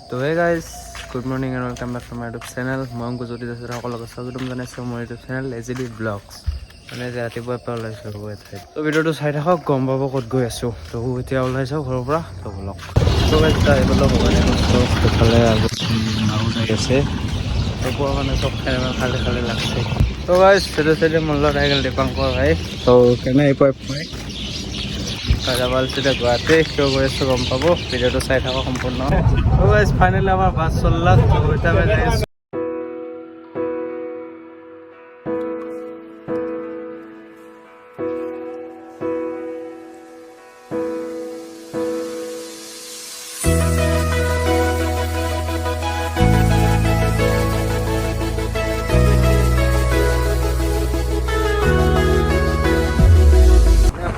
তো hey guys good morning and welcome back to my YouTube channel. মই অংকুজ্যোতি দাসৰ সকলোকে স্বাগতম জনাইছোঁ মোৰ ইউটিউব চেনেল এজিডি ব্লগছ। মানে যে ৰাতিপুৱাৰ পৰা ওলাইছোঁ ৰ'ব এঠাইত। তো ভিডিঅ'টো চাই থাকক, গম পাব ক'ত গৈ আছোঁ। তো এতিয়া ওলাইছোঁ ঘৰৰ পৰা, তো ব্লগ। তো গাইজ এইফালে ভবানী বস্তু সেইফালে আগত মানুহ যাই আছে। এইবোৰ মানে চব খালী খালী লাগছে। তো গাইজ সেইটো চাইডে মোৰ লগত আহি গ'ল দীপাংকৰ ভাই। তো কেনে পাই ৰাজাবালচিতে গুৱাহাটী কিয় গৈ আছোঁ গম পাব, ভিডিঅ'টো চাই থাকক সম্পূৰ্ণ। ফাইনেলি আমাৰ বাছ চললাক। এতিয়া আমি যাই আছোঁ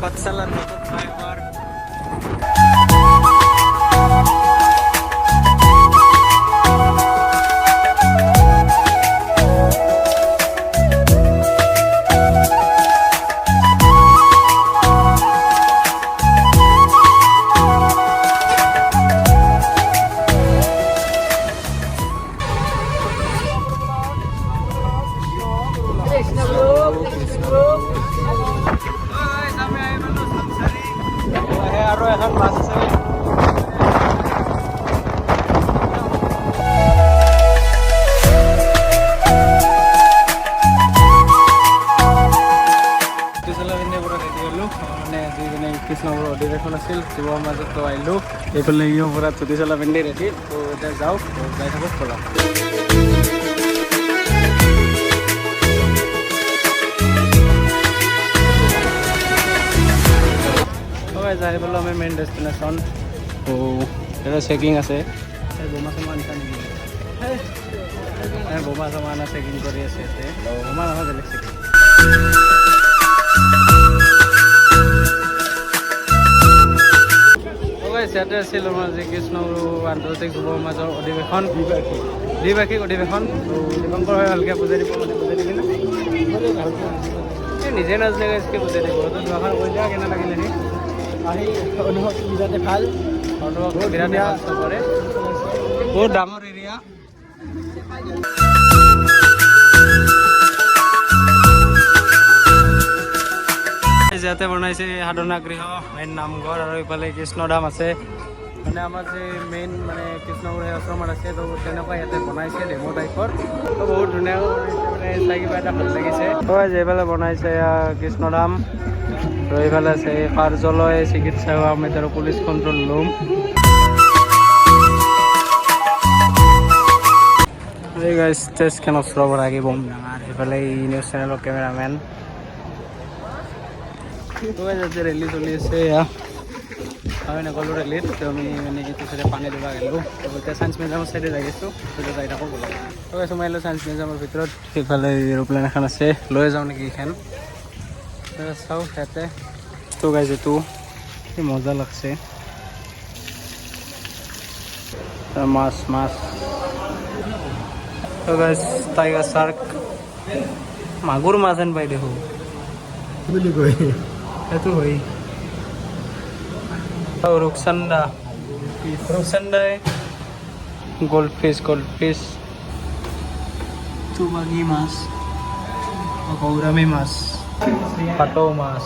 পাঠশালাৰ নতুন ফ্লাইওভাৰ। আৰু এখন বাছ আছে। মানে যিজনে কৃষ্ণপুৰৰ অধিৱেশন আছিল শিৱৰ মাজত আহিলোঁ। এইফালে ইয়ৰ পৰা ধুতি চলা পিন্ধি ৰেডি। তো এতিয়া যাওঁ, যাই থাকক পলাম। যাই পেলাই আমি মেইন ডেষ্টিনেশ্যন। তো এটা চেকিং আছে, বোমা চমা নিচা নেকি? বোমা চমা আনা চেকিং কৰি আছে ইয়াতে। বোমা নহয়, বেলেগ চেকিং। ইয়াতে আছিল আমাৰ শ্ৰীকৃষ্ণগুৰু আন্তৰ্জাতিক যুৱ সমাজৰ অধিৱেশন, দ্বিবাৰ্ষিক অধিৱেশন। তো দীপংকৰ হৈ ভালকৈ বুজাই দিব, মানে বুজাই দিবি না? এই নিজে নাজানে কি বুজাই দিব। তো দুৱাখন কৈ দিয়া কেনে লাগিলে সি আহি অনুভৱ বিৰাটে ভাল, অনুভৱ বিৰাটে ভাল চবৰে। বহুত ডাঙৰ এৰিয়া। ইয়াতে বনাইছে সাধনা গৃহ, মেইন নামঘৰ, আৰু এইফালে কৃষ্ণধাম আছে। মানে আমাৰ যে মেইন মানে কৃষ্ণগুৰু আশ্ৰমত আছে, তো তেনেকুৱা ইয়াতে বনাইছে ডেমো টাইপৰ। তো বহুত ধুনীয়াকৈ বনাইছে, মানে চাই কিবা এটা ভাল লাগিছে। তো এইফালে বনাইছে কৃষ্ণধাম, আৰু এইফালে আছে কাৰ্যালয়, চিকিৎসা সেৱা সমিতি আৰু পুলিচ কণ্ট্ৰল ৰুম। এই গাইজ ষ্টেজখন ওচৰৰ পৰা আহি বম ডাঙৰ। এইফালে নিউজ চেনেলৰ কেমেৰামেন। যাতে ৰেলী চলি আছে, আমি নগ'লোঁ ৰেলীত। আমি মানে এইটো চাইডে পানী দিব গ'লোঁ। এতিয়া ছায়েন্স মিউজিয়ামৰ চাইডে যাই আছোঁ, তেতিয়া যাই থাকোঁ বোলো। সোমাই আহিলোঁ ছায়েন্স মিউজিয়ামৰ ভিতৰত। সেইফালে এৰোপ্লেন এখন আছে, লৈ যাওঁ নেকি এইখন। চাওঁ ইয়াতে। তো গাইজ এইটো কি মজা লাগছে। মাছ মাছ। তো গাইজ টাইগাৰ চাৰ্ক, মাগুৰ মাছ হেন পাই দেখোঁ বুলি কয়। সেইটো হয়। ৰূপচান্দা, ৰূপচান্দাই গল্ড ফিছ, চুমাঙি মাছ, গৌৰামী মাছ, ভাটৌ মাছ,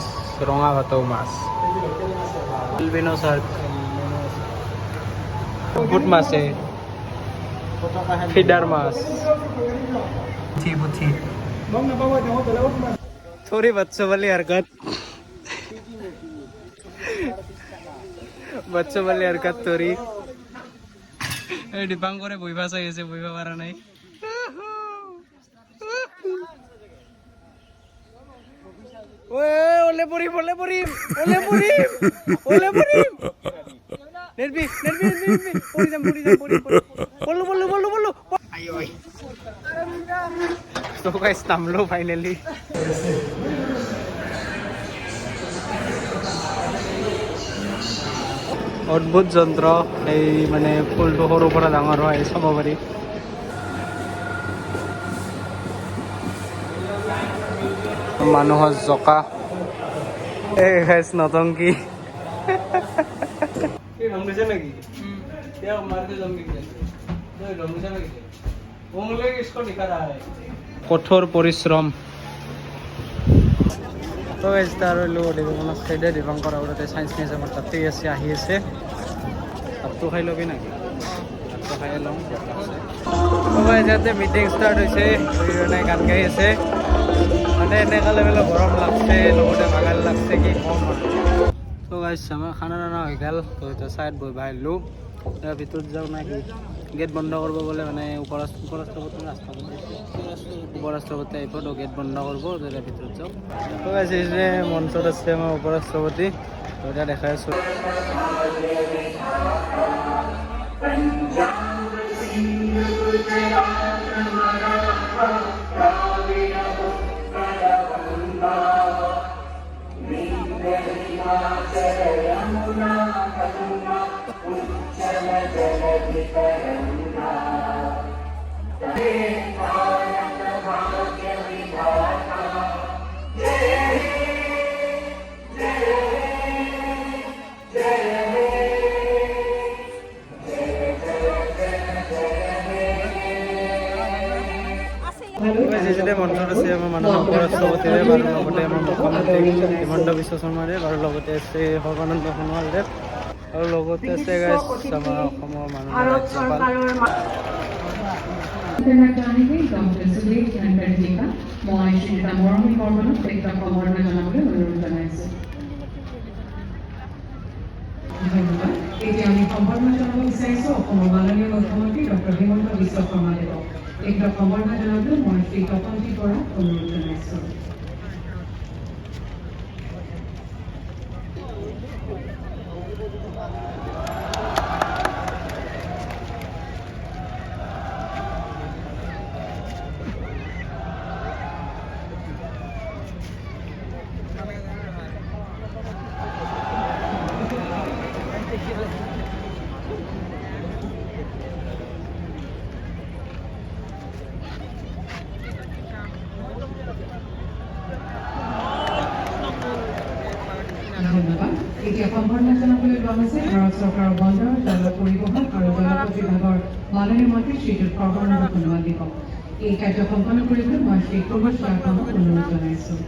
ৰঙা ভাটৌ মাছ, এলবিনো চাৰ্ক, বুট মাছে, ফিডাৰ মাছ, পুঠি। থৰি বাচ্চা বালি হৰকত, বাচ্চা বালি হৰকত থৰি। এই দীপাংকৰে বহিবা চাই আছে, বহিবা পৰা নাই। ওলে পৰিম, ওলে পৰিম, ওলে পৰিম, ওলে পৰিম। নেৰবি নেৰবি নেৰবি, পৰি যাম, পৰি যাম, পৰি পল্লো পল্লো পল্লো পল্লো। তো গাইস নামলো ফাইনেলি। অদ্ভুত যন্ত্ৰ, এই মানে ফুলটো সৰুৰ পৰা ডাঙৰ হয় চাব পাৰি। মানুহৰ জকা, এই গাইস নতংকি। কি ৰং দিছে নেকি? কঠোৰ পৰিশ্ৰম তো তাৰ ডিব্ৰুগড় চাইডে দীপাংকৰ আগতে ছায়েন্স মিউজিয়ামৰ তাতেই আছে আহি আছে ভাতটো খাই ল'বি নেকি ভাতটো খাই ল'ম ইয়াতে মিটিং ষ্টাৰ্ট হৈছে গান গাই আছে মানে এনেকুৱা লেভেলৰ গৰম লাগছে লগতে বাগান লাগছে কি কম তো গাইছ আমাৰ খানা দানা হৈ গ'ল তো এতিয়া চাইড বহি আহিলোঁ তাৰ ভিতৰত যাওঁ না কি গেট বন্ধ কৰিব গ'লে মানে উপৰাষ্ট্ৰপতি উপৰাষ্ট্ৰপতি আহিব তো গেট বন্ধ কৰিব তেতিয়া ভিতৰত যাওঁ তো গাইছ যে মঞ্চত আছে আমাৰ উপৰাষ্ট্ৰপতি তো এতিয়া দেখাই আছোঁ যিজনে মঞ্চত আছে আমাৰ মাননীয় উপৰাষ্ট্ৰপতিৰে আৰু লগতে আমাৰ মুখ্যমন্ত্ৰী হিমন্ত বিশ্ব শৰ্মাদেৱ আৰু লগতে আছে সৰ্বানন্দ সোণোৱালদেৱ আৰু লগতে আছে গাইছ আমাৰ অসমৰ মাননীয় ৰাজ্যপাল ধন্যবাদ এতিয়া আমি সম্বৰ্ধনা জনাব বিচাৰিছোঁ অসমৰ মাননীয় মুখ্যমন্ত্ৰী ডক্টৰ হিমন্ত বিশ্ব শৰ্মাদেৱক তেখেতক সম্বৰ্ধনা জনাবলৈ মই শ্ৰী তপনজী বৰাক অনুৰোধ জনাইছোঁ ধন্যবাদ এতিয়া সম্বৰ্ধনা জনাবলৈ লোৱা হৈছে ভাৰত চৰকাৰৰ বন্দৰ জল পৰিবহণ আৰু জলপথ বিভাগৰ মাননীয় মন্ত্ৰী শ্ৰীযুত সৰ্বানন্দ সোণোৱালদেৱক এই কাৰ্য সম্পন্ন কৰিবলৈ মই শ্ৰী প্ৰমোদ চাৰকামক অনুৰোধ জনাইছোঁ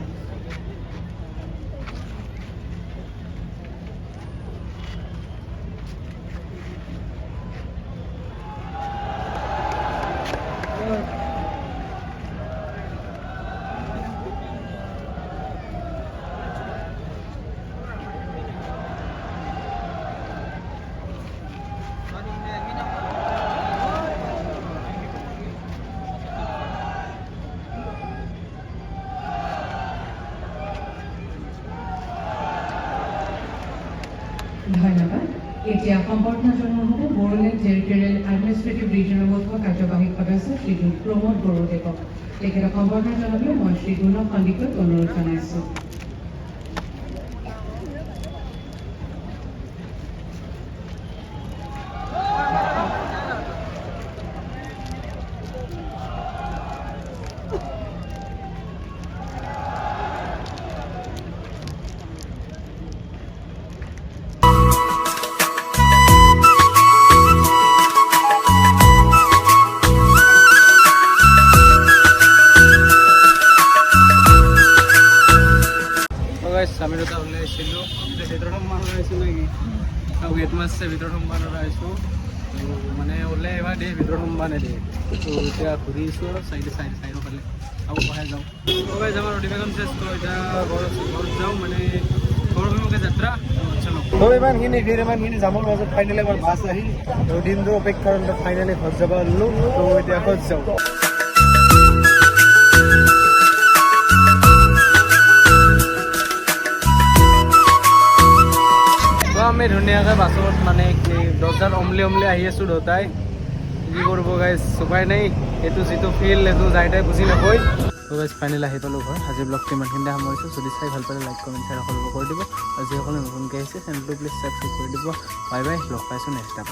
ধন্যবাদ এতিয়া সম্বৰ্ধনা জনোৱা হ'ব বড়োলেণ্ড টেৰিটৰিয়েল এডমিনিষ্ট্ৰেটিভ ৰিজনৰ মুখ্য কাৰ্যবাহী সদস্য শ্ৰীযুত প্ৰমোদ বড়োদেৱক তেখেতক সম্বৰ্ধনা জনাবলৈ মই শ্ৰী গুণক সন্দিকৈ অনুৰোধ জনাইছোঁ আমি দুটা ওলাই আহিছিলোঁ ভিতৰত সোমাব আহিছোঁ নেকি আৰু গেট মাছছে ভিতৰত সোমাব আহিছোঁ মানে ওলাই এবাৰ দিয়ে ভিতৰত সোমাব নিদিয়ে তো এতিয়া ঘূৰিছোঁ চাইডৰ ফালে আকৌ বহাই যাওঁ বহাই যাওঁ আৰু অধিৱেশন চেষ্টা এতিয়া ঘৰত যাওঁ মানে ঘৰখনকে যাত্ৰা তো ইমানখিনি যামৰ মাজত ফাইনেলি আমাৰ বাছ আহিল দিনটো অপেক্ষাৰ ফাইনেলি ঘৰত যাব ল'লোঁ তো এতিয়া ঘৰত যাওঁ আমি ধুনীয়াকৈ বাছত মানে দহজন অমলি আহি আছোঁ দুটাই কি কৰিব গাইজ উপায় নাই এইটো যিটো ফিল এইটো যাই বুজি নাপায় তো গাইজ ফাইনেলি আহি পালোঁ ঘৰ আজি ব্লগটো ইমানখিনিতে সামৰিছোঁ যদি চাই ভাল পালে লাইক কমেণ্ট শ্বেয়াৰ সকলোবোৰ কৰি দিব আৰু যিসকলে নতুনকৈ আহিছে চেনেলটো প্লিজ ছাবস্ক্ৰাইব কৰি দিব বাই বাই লগ পাইছোঁ নেক্সট টাইম